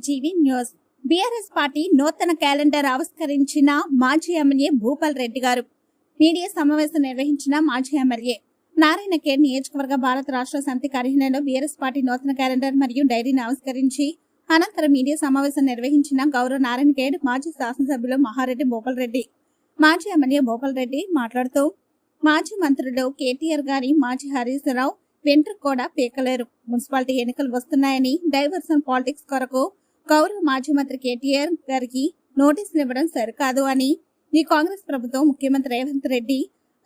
జీవి news. BRS party నూతన calendar ఆవిష్కరించిన మాజీ ఎమ్మెల్యే భూపాల్ రెడ్డి గారు మీడియా సమావేశం నిర్వహించిన మాజీ ఎమ్మెల్యే నారాయణఖేడ్ నియోజకవర్గ భారత రాష్ట్ర సమితి కార్యాలయంలో బీఆర్ఎస్ పార్టీ నూతన క్యాలెండర్ మరియు డైరీని ఆవిష్కరించి అనంతరం మీడియా సమావేశం నిర్వహించిన గౌరవ నారాయణఖేడ్ మాజీ శాసనసభ్యులు మహారెడ్డి భూపాల్ రెడ్డి. మాజీ ఎమ్మెల్యే భూపాల్ రెడ్డి మాట్లాడుతూ మాజీ మంత్రులు కేటీఆర్ గారి మాజీ హరీష్ రావు వెంట్రుకు కూడా పీకలేరు. మున్సిపాలిటీ ఎన్నికలు వస్తున్నాయని డైవర్షన్ పాలిటిక్స్ కొరకు గౌరవ మాజీ మంత్రి కేటీఆర్ గారికి నోటీసులు ఇవ్వడం సరికాదు అని, ఈ కాంగ్రెస్ ప్రభుత్వం ముఖ్యమంత్రి రేవంత్ రెడ్డి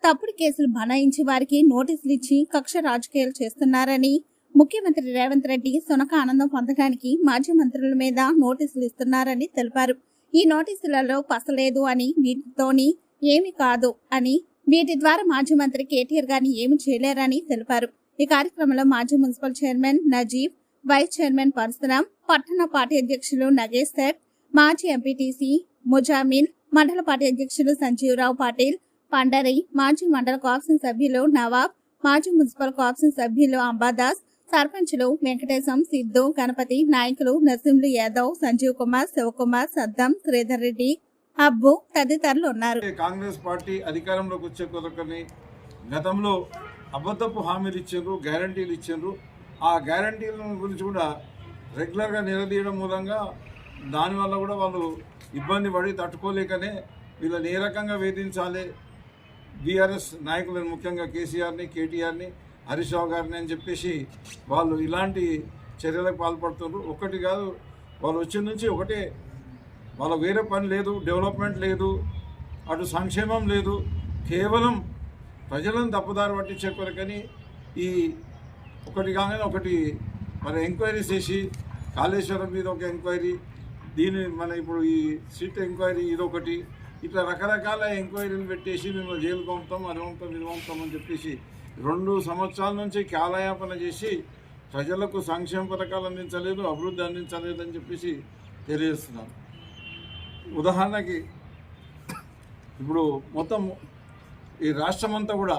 తప్పుడు కేసులు బనాయించి వారికి నోటీసులు ఇచ్చి కక్ష రాజకీయాలు చేస్తున్నారని, ముఖ్యమంత్రి రేవంత్ రెడ్డి సునక ఆనందం పొందడానికి మాజీ మంత్రుల మీద నోటీసులు ఇస్తున్నారని తెలిపారు. ఈ నోటీసులలో పసలేదు అని, వీటితోని ఏమి కాదు అని, వీటి ద్వారా మాజీ మంత్రి కేటీఆర్ గారిని ఏమి చేయలేరని తెలిపారు. ఈ కార్యక్రమంలో మాజీ municipal chairman Najeeb, vice chairman Parashuram, పట్టణ పార్టీ అధ్యక్షులు నగేష్ సేట్, మాజీ ఎంపీటీసీ ముజామిల్, మండల పార్టీ అధ్యక్షులు సంజీవరావు పాటిల్, పండరి, మాజీ మండల కోఆప్షన్ సభ్యులు నవాబ్, మాజీ మున్సిపల్ కోఆప్షన్ సభ్యులు అంబాదాస్, సర్పంచులు వెంకటేశం, సిద్ధు, గణపతి, నాయకులు నరసింహులు యాదవ్, సంజీవ్ కుమార్, శివకుమార్, సద్దం, శ్రీధర్ రెడ్డి, అబ్బు తదితరులు ఉన్నారు. కాంగ్రెస్ పార్టీ అధికారంలోకి వచ్చే కొరకని గతంలో అబద్ధపు హామీలు ఇచ్చారు, గ్యారంటీలు ఇచ్చారు. ఆ గ్యారంటీల గురించి కూడా రెగ్యులర్గా నిలదీయడం మూలంగా దానివల్ల కూడా వాళ్ళు ఇబ్బంది పడి తట్టుకోలేకనే వీళ్ళని ఏ రకంగా వేధించాలి, బీఆర్ఎస్ నాయకులను ముఖ్యంగా కేసీఆర్ని, కేటీఆర్ని, హరీష్ రావు గారిని అని చెప్పేసి వాళ్ళు ఇలాంటి చర్యలకు పాల్పడుతున్నారు. ఒకటి కాదు, వాళ్ళు వచ్చిన నుంచి ఒకటే, వాళ్ళకు వేరే పని లేదు, డెవలప్మెంట్ లేదు, అటు సంక్షేమం లేదు, కేవలం ప్రజలను తప్పుదారి పట్టించే కొరకని ఈ ఒకటి కాగానే ఒకటి మరి ఎంక్వైరీ చేసి, కాళేశ్వరం మీద ఒక ఎంక్వైరీ, దీని మన ఇప్పుడు ఈ సీట్ ఎంక్వైరీ ఇదొకటి, ఇట్లా రకరకాల ఎంక్వైరీలు పెట్టేసి మేము జైలు పంపుతాం, అది పంపుతాం, ఇది పంపుతామని చెప్పేసి 2 సంవత్సరాల నుంచి కాలయాపన చేసి ప్రజలకు సంక్షేమ పథకాలు అందించలేదు, అభివృద్ధి అందించలేదు అని చెప్పేసి తెలియజేస్తున్నాను. ఉదాహరణకి ఇప్పుడు మొత్తం ఈ రాష్ట్రం అంతా కూడా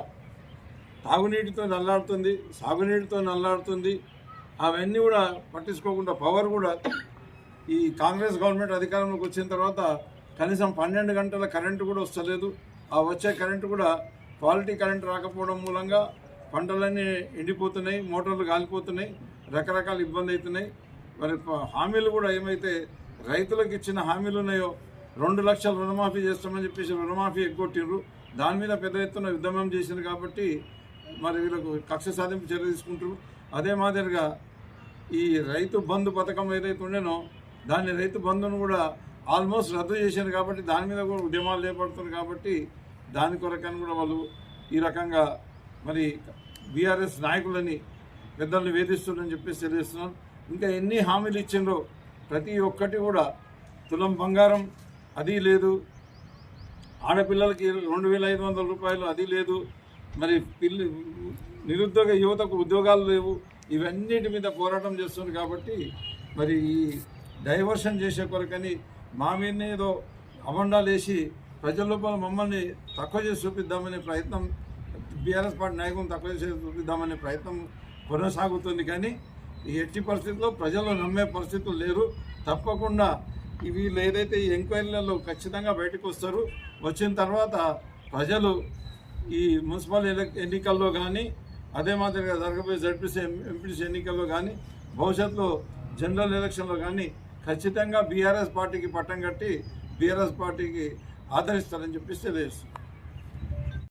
తాగునీటితో నల్లాడుతుంది, సాగునీటితో నల్లాడుతుంది. అవన్నీ కూడా పట్టించుకోకుండా పవర్ కూడా ఈ కాంగ్రెస్ గవర్నమెంట్ అధికారంలోకి వచ్చిన తర్వాత కనీసం 12 గంటల కరెంటు కూడా వస్తలేదు. ఆ వచ్చే కరెంటు కూడా క్వాలిటీ కరెంటు రాకపోవడం మూలంగా పంటలన్నీ ఎండిపోతున్నాయి, మోటార్లు కాలిపోతున్నాయి, రకరకాల ఇబ్బంది అవుతున్నాయి. మరి హామీలు కూడా ఏమైతే రైతులకు ఇచ్చిన హామీలు ఉన్నాయో 2 లక్షల రుణమాఫీ చేస్తామని చెప్పేసి రుణమాఫీ ఎగ్గొట్టిండ్రు. దాని మీద పెద్ద ఎత్తున ఉద్యమం చేసింది కాబట్టి మరి వీళ్ళకు కక్ష సాధింపు చర్య తీసుకుంటారు. అదే మాదిరిగా ఈ రైతు బంధు పథకం ఏదైతే ఉండేనో దాన్ని రైతు బంధును కూడా ఆల్మోస్ట్ రద్దు చేశారు కాబట్టి దాని మీద కూడా ఉద్యమాలు చేపడుతున్నారు. కాబట్టి దాని కొరకని కూడా వాళ్ళు ఈ రకంగా మరి బీఆర్ఎస్ నాయకులని పెద్దల్ని వేధిస్తున్నారని చెప్పేసి తెలియజేస్తున్నాను. ఇంకా ఎన్ని హామీలు ఇచ్చిండ్రో ప్రతి ఒక్కటి కూడా తులం బంగారం అది లేదు, ఆడపిల్లలకి 2500 రూపాయలు అది లేదు, మరి నిరుద్యోగ యువతకు ఉద్యోగాలు లేవు. ఇవన్నిటి మీద పోరాటం చేస్తుంది. కాబట్టి మరి ఈ డైవర్షన్ చేసే కొరకని మా మీదనే ఏదో అబండాలు వేసి ప్రజల లోపల మమ్మల్ని తక్కువ చేసి చూపిద్దామనే ప్రయత్నం, బీఆర్ఎస్ పార్టీ నాయకులను తక్కువ చేసి చూపిద్దామనే ప్రయత్నం కొనసాగుతుంది. కానీ ఈ ఎట్టి పరిస్థితుల్లో ప్రజలు నమ్మే పరిస్థితులు లేరు. తప్పకుండా వీళ్ళు ఏదైతే ఈ ఎంక్వైరీలలో ఖచ్చితంగా బయటకు వస్తారు. వచ్చిన తర్వాత ప్రజలు ఈ మున్సిపల్ ఎన్నికల్లో కానీ, అదే మాదిరిగా జరగబోయే జడ్పీసీ, ఎంపీసీ ఎన్నికల్లో కానీ, భవిష్యత్తులో జనరల్ ఎలక్షన్లో కానీ ఖచ్చితంగా బీఆర్ఎస్ పార్టీకి పట్టం కట్టి బీఆర్ఎస్ పార్టీకి ఆదరిస్తారని చెప్పేసి తెలియజేస్తారు.